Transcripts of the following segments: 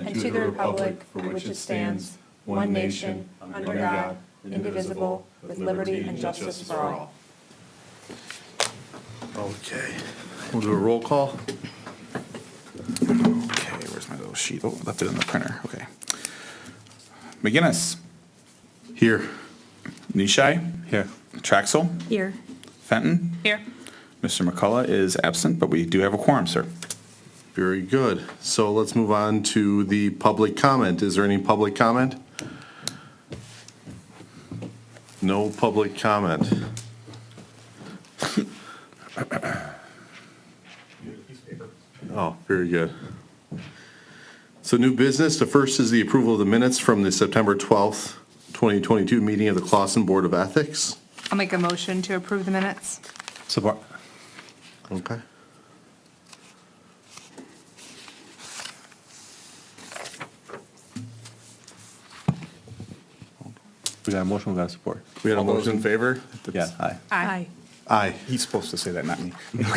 and to the republic for which it stands, one nation, under God, indivisible, with liberty and justice for all. Okay, we'll do a roll call. Okay, where's my little sheet? Oh, left it in the printer. Okay. McGinnis. Here. Nishai. Here. Traxel. Here. Fenton. Here. Mr. McCullough is absent, but we do have a quorum, sir. Very good. So let's move on to the public comment. Is there any public comment? No public comment. Oh, very good. So new business, the first is the approval of the minutes from the September 12th, 2022 meeting of the Clausen Board of Ethics. I'll make a motion to approve the minutes. Support. Okay. We got a motion, we got support. We had a All those motion in favor? Yeah, aye. Aye. Aye. He's supposed to say that, not me.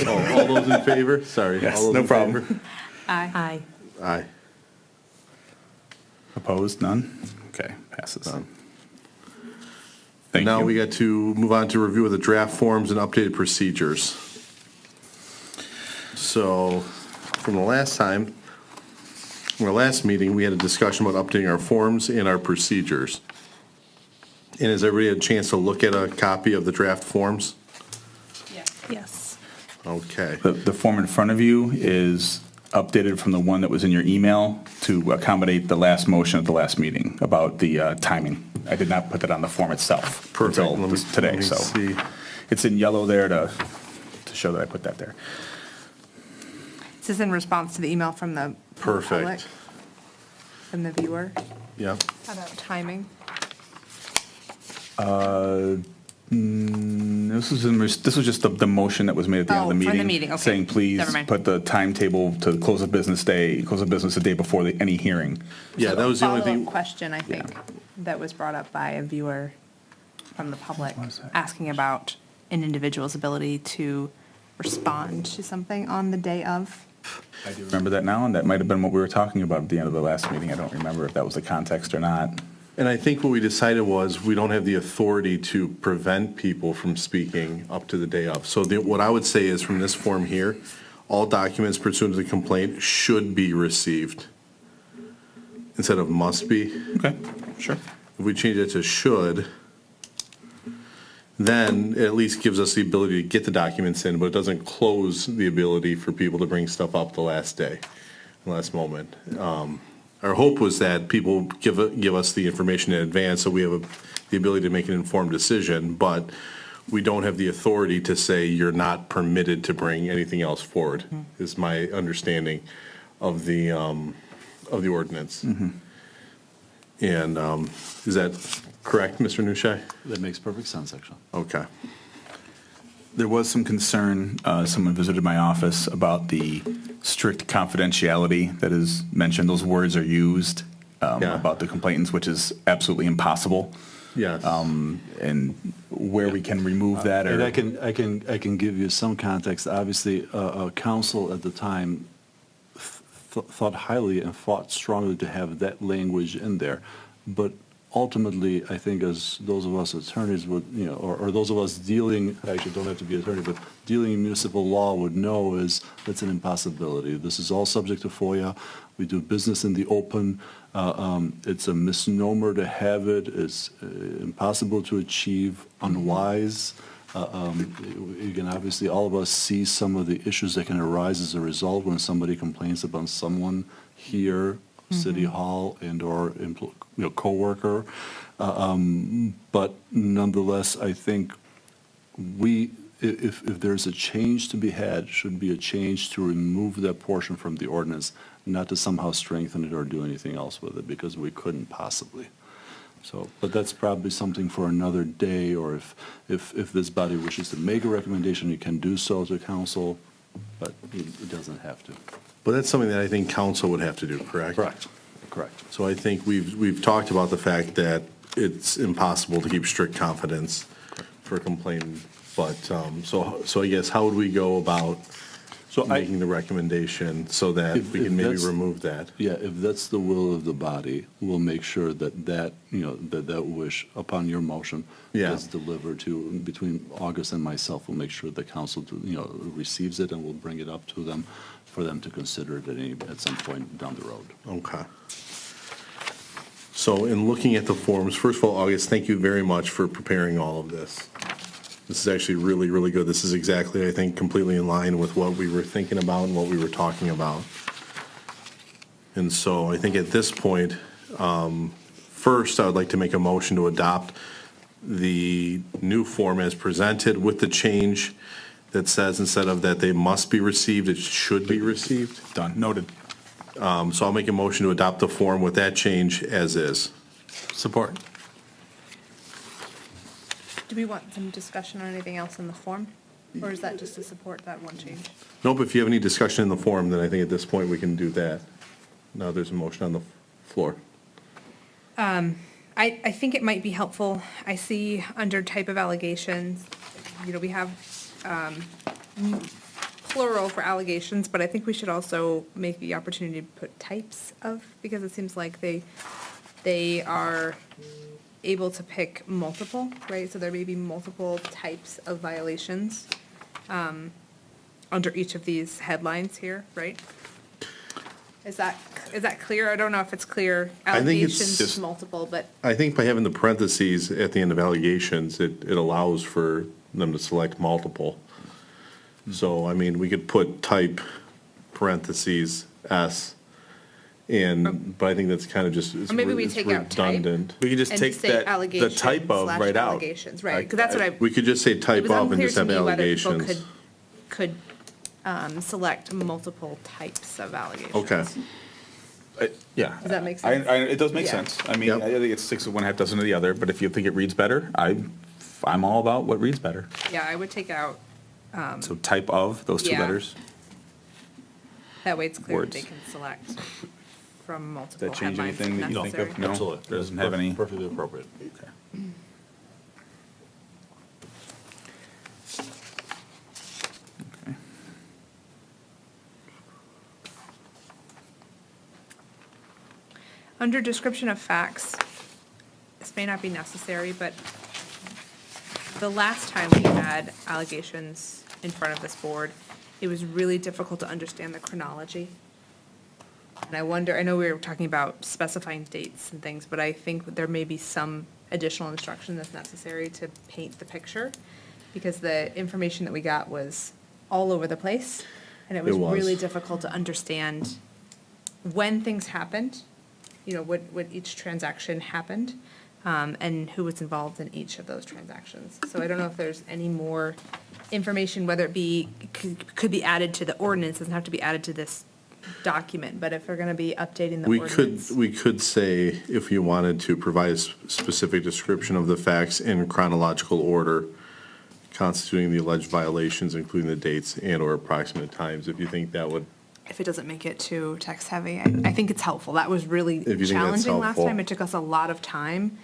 Oh, all those in favor? Sorry. Yes, all those no in problem. favor? Aye. Aye. Opposed? None? Okay, passes. Thank Now you. we got to move on to review of the draft forms and updated procedures. So, from the last time, from our last meeting, we had a discussion about updating our forms and our procedures. And has everybody had a chance to look at a copy of the draft forms? Yes. Okay. The form in front of you is updated from the one that was in your email to accommodate the last motion at the last meeting about the timing. I did not put that on the form itself Perfect. until Let me- today, let me so see. it's in yellow there to show that I put that there. This is in response to the email from the public, Perfect. from the viewer, Yeah. about timing. This was just the motion that was made at the end of the Oh, meeting. from the meeting, okay. Saying, please Never mind. put the timetable to close of business the day before any hearing. Yeah, that was the only Follow-up thing. question, I think, that was brought up by a viewer from the public, What was that? asking about an individual's ability to respond to something on the day of. I do remember that now, and that might have been what we were talking about at the end of the last meeting. I don't remember if that was the context or not. And I think what we decided was we don't have the authority to prevent people from speaking up to the day of. So what I would say is from this form here, all documents pursuant to the complaint should be received instead of must be. Okay, sure. If we change it to should, then it at least gives us the ability to get the documents in, but it doesn't close the ability for people to bring stuff up the last day, the last moment. Our hope was that people give us the information in advance, so we have the ability to make an informed decision, but we don't have the authority to say you're not permitted to bring anything else forward, is my understanding of the ordinance. And is that correct, Mr. Nushai? That makes perfect sense, actually. Okay. There was some concern, someone visited my office about the strict confidentiality that is mentioned. Those words are used Yeah. about the complainants, which is absolutely impossible. Yes. And where we can remove that And or. I can give you some context. Obviously, council at the time thought highly and fought strongly to have that language in there. But ultimately, I think as those of us attorneys would, or those of us dealing, actually don't have to be attorney, but dealing in municipal law would know is that's an impossibility. This is all subject to FOIA. We do business in the open. It's a misnomer to have it. It's impossible to achieve, unwise. Again, obviously, all of us see some of the issues that can arise as a result when somebody complains about someone here, City Hall, and/or coworker. But nonetheless, I think if there's a change to be had, should be a change to remove that portion from the ordinance, not to somehow strengthen it or do anything else with it, because we couldn't possibly. So, but that's probably something for another day, or if this body wishes to make a recommendation, you can do so to council, but it doesn't have to. But that's something that I think council would have to do, correct? Correct. So I think we've talked about the fact that it's impossible to keep strict confidence for a complaint, but, so I guess how would we go about So making the recommendation so that If- we if can maybe that's- remove that. Yeah, if that's the will of the body, we'll make sure that wish upon your motion Yeah. is delivered to, between August and myself, we'll make sure the council, receives it, and we'll bring it up to them for them to consider it at some point down the road. Okay. So in looking at the forms, first of all, August, thank you very much for preparing all of this. This is actually really, really good. This is exactly, I think, completely in line with what we were thinking about and what we were talking about. And so I think at this point, first, I would like to make a motion to adopt the new form as presented with the change that says instead of that they must be received, it should be received. Done, noted. So I'll make a motion to adopt the form with that change as is. Support. Do we want some discussion on anything else in the form? Or is that just to support that one change? Nope, if you have any discussion in the form, then I think at this point we can do that. Now there's a motion on the floor. I think it might be helpful. I see under type of allegations, we have plural for allegations, but I think we should also make the opportunity to put types of, because it seems like they are able to pick multiple, right? So there may be multiple types of violations under each of these headlines here, right? Is that clear? I don't know if it's clear. I think it's Allegations, just- multiple, but I think by having the parentheses at the end of allegations, it allows for them to select multiple. So, I mean, we could put type parentheses S, but I think that's kind of just, it's Or maybe we it's take out type. redundant. We could just And take say that, the allegations type of slash right out. allegations, right, because that's what I. We could just say It type was of and unclear just to have me whether people allegations. could select multiple types of allegations. Okay. Yeah. Does that make sense? It does make Yeah. sense. I mean, Yep. I think it's 6 of one, half dozen of the other, but if you think it reads better, I'm all about what reads better. Yeah, I would take out, So type of, those two Yeah. letters. that way it's clear that they Words. can select from Does multiple that change headlines if anything that you think necessary. of? No, Absolutely. doesn't have any. Perfectly appropriate. Okay. Okay. Under description of facts, this may not be necessary, but the last time we had allegations in front of this board, it was really difficult to understand the chronology. And I wonder, I know we were talking about specifying dates and things, but I think there may be some additional instruction that's necessary to paint the picture, because the information that we got was all over the place, and it was It was. really difficult to understand when things happened, what each transaction happened, and who was involved in each of those transactions. So I don't know if there's any more information, whether it be, could be added to the ordinance, doesn't have to be added to this document, but if we're gonna be updating the We ordinance. could say, if you wanted to, provide a specific description of the facts in chronological order constituting the alleged violations, including the dates and/or approximate times, if you think that would, If it doesn't make it too text heavy, I think it's helpful. That was really If you think that's challenging last helpful. time. It took us a lot of time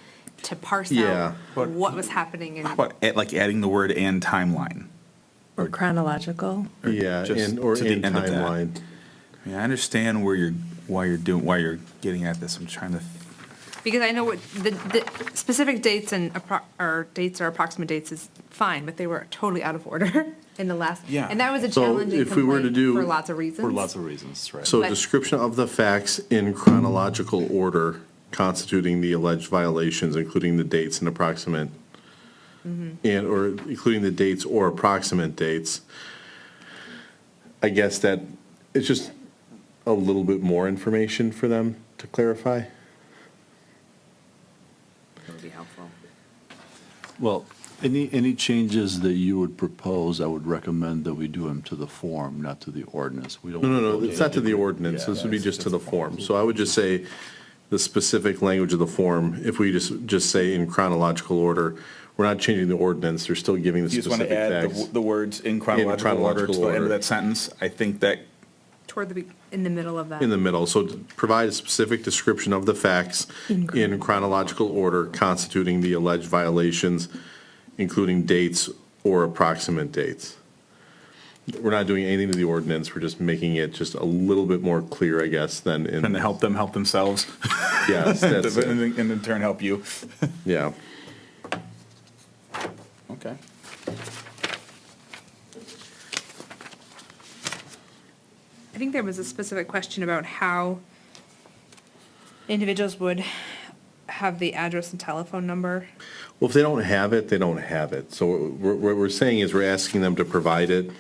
to parse Yeah. out what was happening How and about like adding the word and timeline? Or chronological. Or yeah, just and, or to the in end of that? timeline. Yeah, I understand why you're getting at this. I'm trying to, because I know what the specific dates and or dates or approximate dates is fine, but they were totally out of order in the last. Yeah. And that was a So challenging if we were to complaint do- for lots of reasons. For lots of reasons, right? So But- description of the facts in chronological order constituting the alleged violations, including the dates and approximate, or including the dates or approximate dates. I guess that it's just a little bit more information for them to clarify. That would be helpful. Well, any changes that you would propose, I would recommend that we do them to the form, not to the ordinance. We don't. No, it's not to the ordinance, Yeah, this would be it's just to the form. So I would just say the specific language of the form, if we just say in chronological order, we're not changing the ordinance, they're still giving the you just want specific to add facts. the words in chronological order to chronological the end order. of that sentence. I think that, In the middle of that. In the middle, so to provide a specific description of the facts in chronological order constituting the alleged violations, including dates or approximate dates. we're not doing anything to the ordinance, we're just making it just a little bit more clear, I guess, than in. And to help them help themselves. Yes, that's it. And in turn help you. Yeah. Okay. I think there was a specific question about how individuals would have the address and telephone number. Well, if they don't have it, they don't have it. So what we're saying is we're asking them to provide it.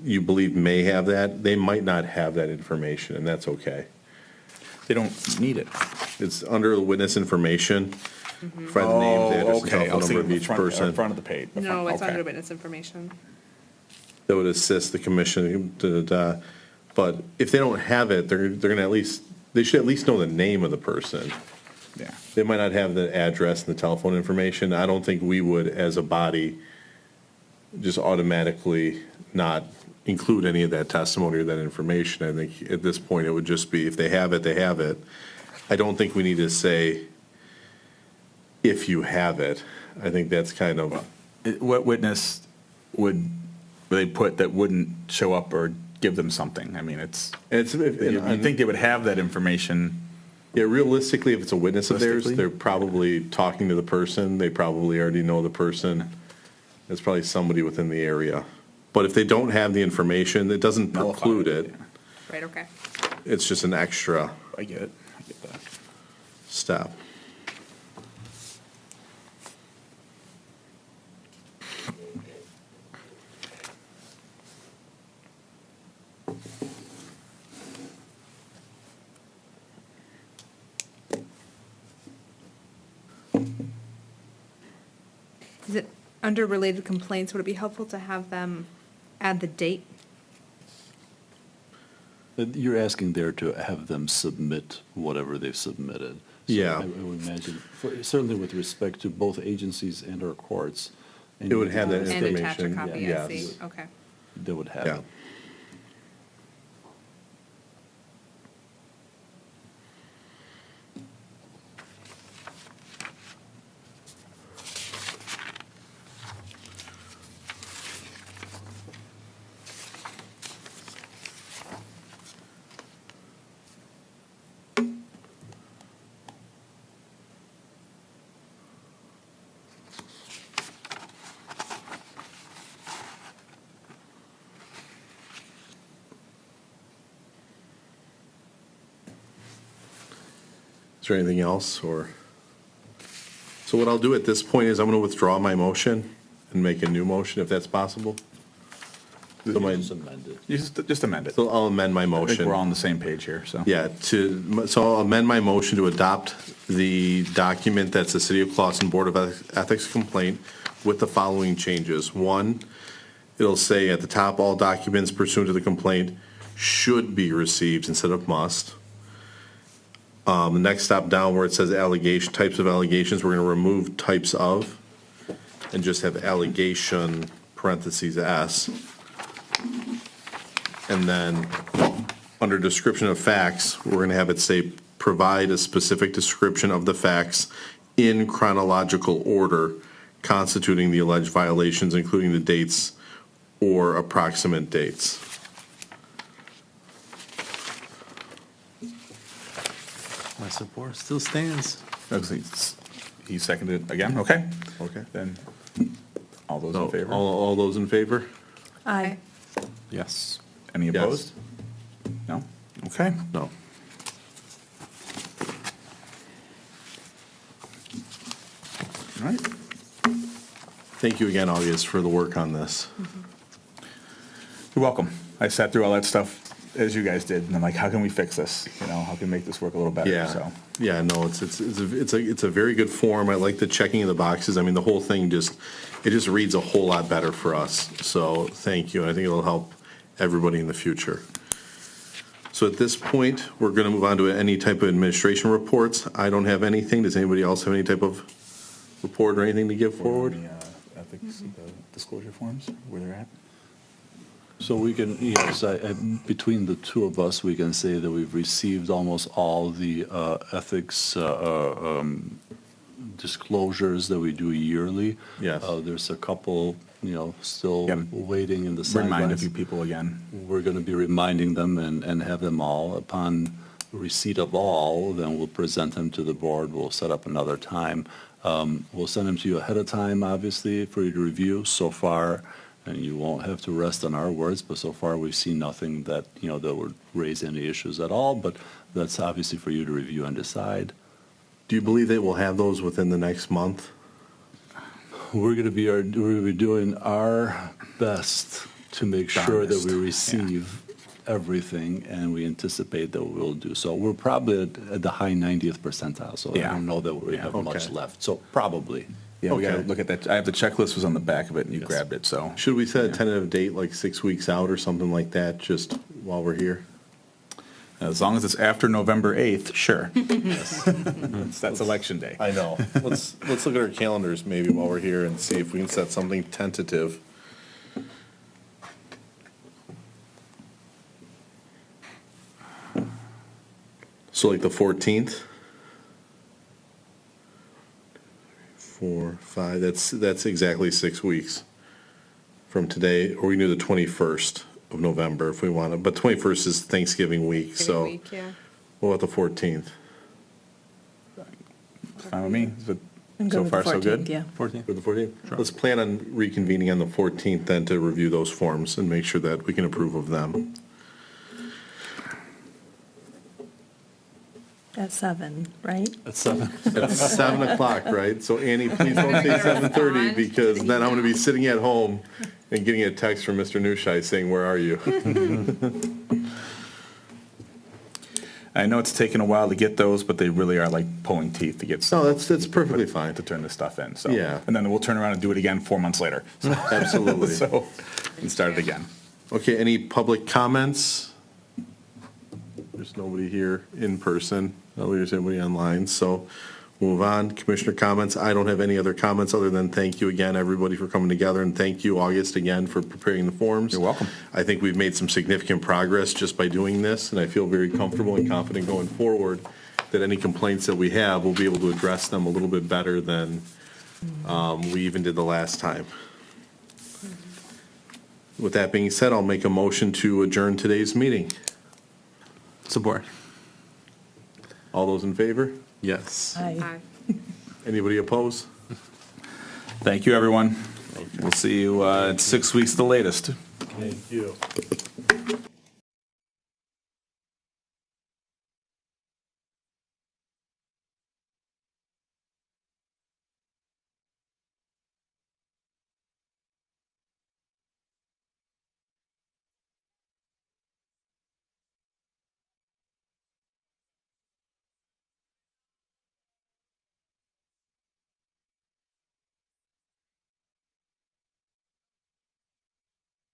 You believe may have that, they might not have that information, and that's okay. They don't need it. It's under the witness information, provide the names, address, and Oh, okay. I telephone was number of thinking each front person. of the page. No, it's Okay. under witness information. That would assist the commission, but if they don't have it, they're gonna at least, they should at least know the name of the person. Yeah. They might not have the address and the telephone information. I don't think we would, as a body, just automatically not include any of that testimony or that information. I think at this point, it would just be, if they have it, they have it. I don't think we need to say, if you have it. I think that's kind of, What witness would they put that wouldn't show up or give them something? I mean, you'd think they would have that information. yeah, realistically, if it's a witness of theirs, Realistically? they're probably talking to the person. They probably already know the person. It's probably somebody within the area. But if they don't have the information, it doesn't Nullify preclude it. Right, okay. It's just an extra I get it. I get that. step. Is it under related complaints, would it be helpful to have them add the date? You're asking there to have them submit whatever they've submitted. So Yeah. I would imagine, certainly with respect to both agencies and our courts. It would have that And attach a information, copy, I yes. see, okay. They would have Yeah. it. Is there anything else, or? So what I'll do at this point is I'm gonna withdraw my motion and make a new motion, if that's possible. So my- Just amend it. You just amend it. So I'll amend my I motion. think we're all on the same page here, so. Yeah, so I'll amend my motion to adopt the document that's the City of Clawson Board of Ethics complaint with the following changes. One, it'll say at the top, all documents pursuant to the complaint should be received instead of must. The next step down where it says allegation, types of allegations, we're gonna remove types of and just have allegation parentheses S. And then under description of facts, we're gonna have it say, provide a specific description of the facts in chronological order constituting the alleged violations, including the dates or approximate dates. My support still stands. He seconded it again, okay? Okay. Then, all those So, in favor? all those in favor? Aye. Yes. Any Yes. opposed? No? Okay. No. All right. Thank you again, August, for the work on this. You're welcome. I sat through all that stuff as you guys did, and I'm like, how can we fix this? You know, how can we make this work a little better? Yeah, So, yeah, no, it's a very good form. I like the checking of the boxes. I mean, the whole thing just reads a whole lot better for us. So thank you. I think it'll help everybody in the future. So at this point, we're gonna move on to any type of administration reports. I don't have anything. Does anybody else have any type of report or anything to give forward? Any, ethics, the disclosure forms, where they're at? So we can, yes, between the two of us, we can say that we've received almost all the ethics disclosures that we do yearly. Yes. There's a couple still Yep. waiting in the Remind a sidelines. few people again. We're going to be reminding them and have them all, upon receipt of all, then we'll present them to the board. We'll set up another time. We'll send them to you ahead of time, obviously, for you to review. So far, and you won't have to rest on our words, but so far we've seen nothing that, that would raise any issues at all. But that's obviously for you to review and decide. Do you believe they will have those within the next month? We're going to be doing our best to make sure that we receive everything, and we anticipate that we'll do so. We're probably at the high 90th percentile, so I Yeah. don't know that we have much Okay. left. So probably. Yeah, we gotta Okay. look at that. I have the checklist was on the back of it, and you Yes. grabbed it, so. Should we set a tentative date, like 6 weeks out or something like that, just while we're here? As long as it's after November 8th, sure. That's election day. I know. Let's look at our calendars maybe while we're here and see if we can set something tentative. So like the 14th? 4, 5, that's exactly 6 weeks from today, or we can do the 21st of November if we want to, but 21st is Thanksgiving week, so. Week, yeah. What about the 14th? Fine with me. Is it I'm good so with far the so 14th, good? yeah. 14th? For the 14th? Let's plan on reconvening on the 14th then to review those forms and make sure that we can approve of them. At 7, right? At 7. It's 7 o'clock, right? So Annie, please don't say 7:30 because then I'm going to be sitting at home and getting a text from Mr. Nushai saying, where are you? I know it's taken a while to get those, but they really are like pulling teeth to get. No, that's perfectly fine. To turn this stuff in, so. Yeah. And then we'll turn around and do it again 4 months later. So- Absolutely. So, and start it again. Okay, any public comments? There's nobody here in person. There's anybody online, so move on. Commissioner comments. I don't have any other comments other than thank you again, everybody, for coming together, and thank you, August, again, for preparing the forms. You're welcome. I think we've made some significant progress just by doing this, and I feel very comfortable and confident going forward that any complaints that we have, we'll be able to address them a little bit better than we even did the last time. With that being said, I'll make a motion to adjourn today's meeting. Support. All those in favor? Yes. Aye. Aye. Anybody opposed? Thank you, everyone. We'll see you in 6 weeks at the latest. Thank you.